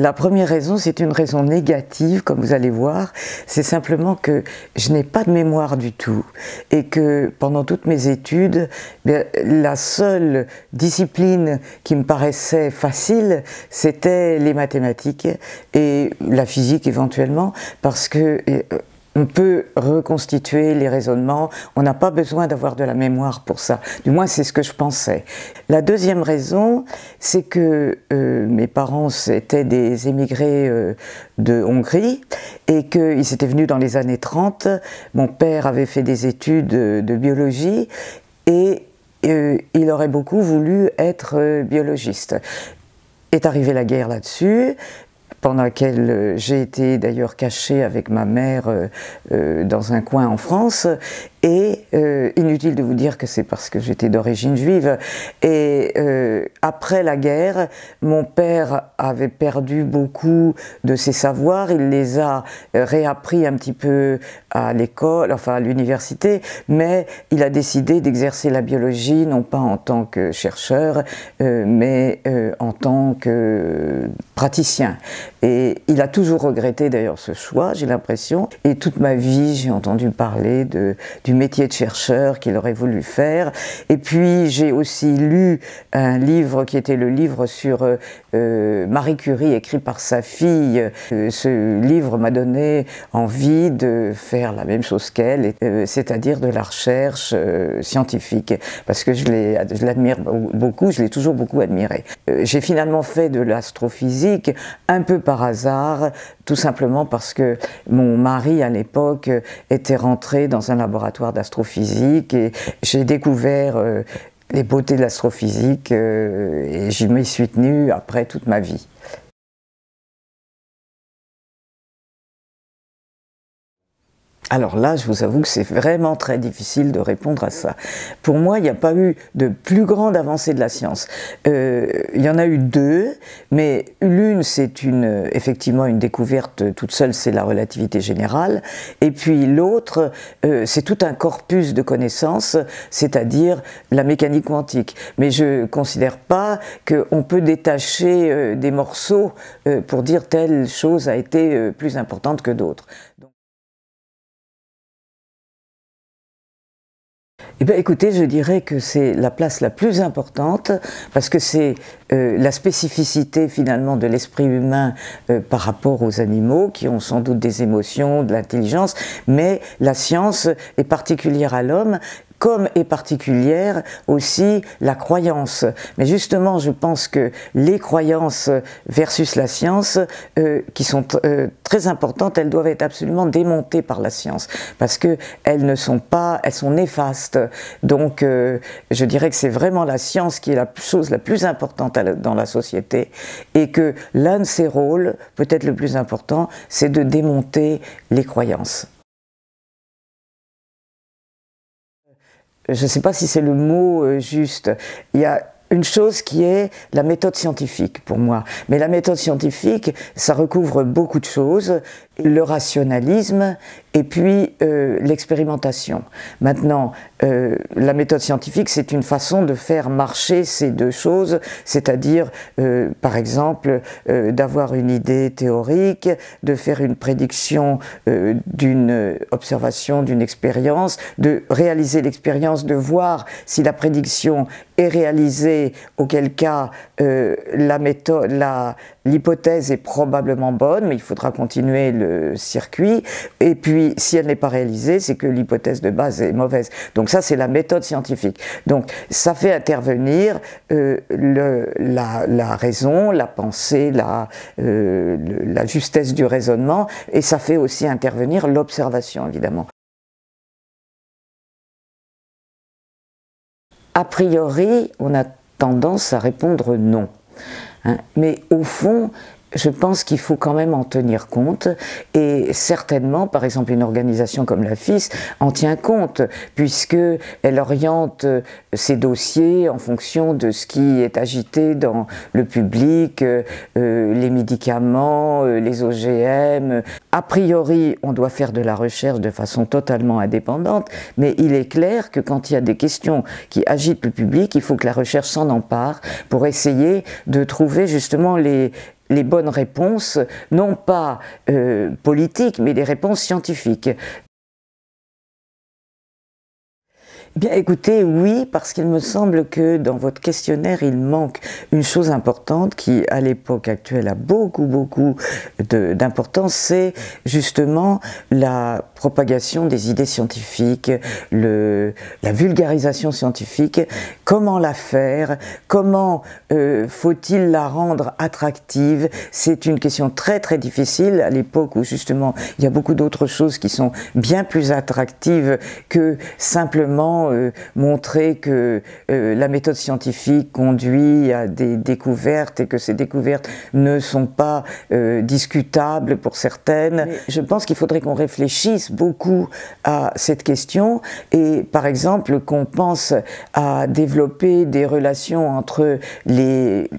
La première raison, c'est une raison négative, comme vous allez voir. C'est simplement que je n'ai pas de mémoire du tout et que pendant toutes mes études, la seule discipline qui me paraissait facile, c'était les mathématiques et la physique éventuellement, parce que on peut reconstituer les raisonnements, on n'a pas besoin d'avoir de la mémoire pour ça. Du moins, c'est ce que je pensais. La deuxième raison, c'est que mes parents étaient des émigrés de Hongrie et qu'ils étaient venus dans les années 30. Mon père avait fait des études de biologie et il aurait beaucoup voulu être biologiste. Est arrivée la guerre là-dessus, pendant laquelle j'ai été d'ailleurs cachée avec ma mère dans un coin en France. Et inutile de vous dire que c'est parce que j'étais d'origine juive. Et après la guerre, mon père avait perdu beaucoup de ses savoirs. Il les a réappris un petit peu à l'école, enfin à l'université, mais il a décidé d'exercer la biologie, non pas en tant que chercheur, mais en tant que praticien. Et il a toujours regretté d'ailleurs ce choix, j'ai l'impression. Et toute ma vie, j'ai entendu parler du métier de chercheur qu'il aurait voulu faire. Et puis j'ai aussi lu un livre qui était le livre sur Marie Curie, écrit par sa fille. Ce livre m'a donné envie de faire la même chose qu'elle, c'est-à-dire de la recherche scientifique, parce que je l'admire beaucoup, je l'ai toujours beaucoup admiré. J'ai finalement fait de l'astrophysique un peu par hasard, tout simplement parce que mon mari à l'époque était rentré dans un laboratoire d'astrophysique et j'ai découvert les beautés de l'astrophysique et je m'y suis tenue après toute ma vie. Alors là, je vous avoue que c'est vraiment très difficile de répondre à ça. Pour moi, il n'y a pas eu de plus grande avancée de la science. Il y en a eu deux, mais l'une, c'est effectivement une découverte toute seule, c'est la relativité générale. Et puis l'autre, c'est tout un corpus de connaissances, c'est-à-dire la mécanique quantique. Mais je ne considère pas qu'on peut détacher des morceaux pour dire telle chose a été plus importante que d'autres. Eh bien, écoutez, je dirais que c'est la place la plus importante parce que c'est la spécificité finalement de l'esprit humain par rapport aux animaux qui ont sans doute des émotions, de l'intelligence, mais la science est particulière à l'homme, comme est particulière aussi la croyance. Mais justement, je pense que les croyances versus la science, qui sont très importantes, elles doivent être absolument démontées par la science, parce que elles sont néfastes. Donc, je dirais que c'est vraiment la science qui est la chose la plus importante dans la société, et que l'un de ses rôles, peut-être le plus important, c'est de démonter les croyances. Je ne sais pas si c'est le mot juste. Il y a une chose qui est la méthode scientifique pour moi. Mais la méthode scientifique, ça recouvre beaucoup de choses. Le rationalisme et puis l'expérimentation. Maintenant, la méthode scientifique, c'est une façon de faire marcher ces deux choses, c'est-à-dire, par exemple, d'avoir une idée théorique, de faire une prédiction d'une observation, d'une expérience, de réaliser l'expérience, de voir si la prédiction est réalisée, auquel cas l'hypothèse est probablement bonne, mais il faudra continuer le circuit, et puis si elle n'est pas réalisée, c'est que l'hypothèse de base est mauvaise. Donc ça, c'est la méthode scientifique. Donc ça fait intervenir la raison, la pensée, la justesse du raisonnement, et ça fait aussi intervenir l'observation, évidemment. A priori, on a tendance à répondre non. Hein, mais au fond, je pense qu'il faut quand même en tenir compte, et certainement, par exemple, une organisation comme la FIS en tient compte, puisqu'elle oriente ses dossiers en fonction de ce qui est agité dans le public, les médicaments, les OGM. A priori, on doit faire de la recherche de façon totalement indépendante, mais il est clair que quand il y a des questions qui agitent le public, il faut que la recherche s'en empare pour essayer de trouver justement les bonnes réponses, non pas politiques, mais des réponses scientifiques. Bien écoutez, oui, parce qu'il me semble que dans votre questionnaire, il manque une chose importante qui, à l'époque actuelle, a beaucoup d'importance, c'est justement la propagation des idées scientifiques, la vulgarisation scientifique, comment la faire, comment faut-il la rendre attractive. C'est une question très difficile à l'époque où justement il y a beaucoup d'autres choses qui sont bien plus attractives que simplement montrer que la méthode scientifique conduit à des découvertes et que ces découvertes ne sont pas discutables pour certaines. Mais je pense qu'il faudrait qu'on réfléchisse beaucoup à cette question et par exemple qu'on pense à développer des relations entre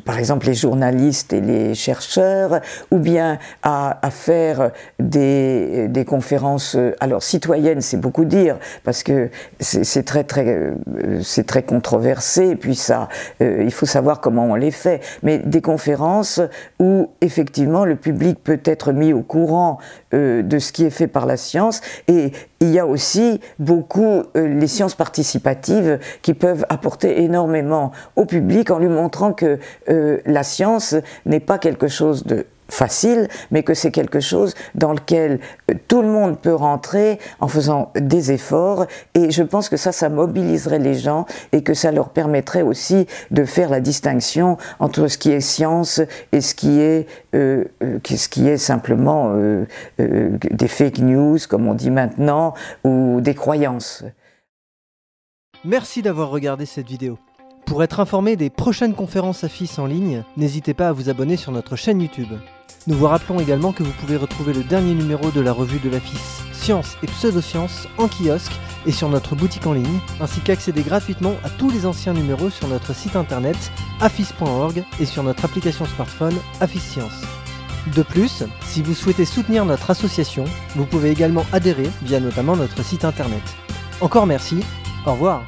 par exemple les journalistes et les chercheurs, ou bien à faire des conférences, alors citoyennes c'est beaucoup dire parce que c'est très controversé, et puis ça, il faut savoir comment on les fait, mais des conférences où effectivement le public peut être mis au courant de ce qui est fait par la science, et il y a aussi beaucoup les sciences participatives qui peuvent apporter énormément au public en lui montrant que la science n'est pas quelque chose de facile, mais que c'est quelque chose dans lequel tout le monde peut rentrer en faisant des efforts, et je pense que ça mobiliserait les gens et que ça leur permettrait aussi de faire la distinction entre ce qui est science et ce qui est simplement des fake news, comme on dit maintenant, ou des croyances. Merci d'avoir regardé cette vidéo. Pour être informé des prochaines conférences AFIS en ligne, n'hésitez pas à vous abonner sur notre chaîne YouTube. Nous vous rappelons également que vous pouvez retrouver le dernier numéro de la revue de l'AFIS Sciences et Pseudosciences en kiosque et sur notre boutique en ligne, ainsi qu'accéder gratuitement à tous les anciens numéros sur notre site internet afis.org et sur notre application smartphone AFIS Sciences. De plus, si vous souhaitez soutenir notre association, vous pouvez également adhérer via notamment notre site internet. Encore merci, au revoir.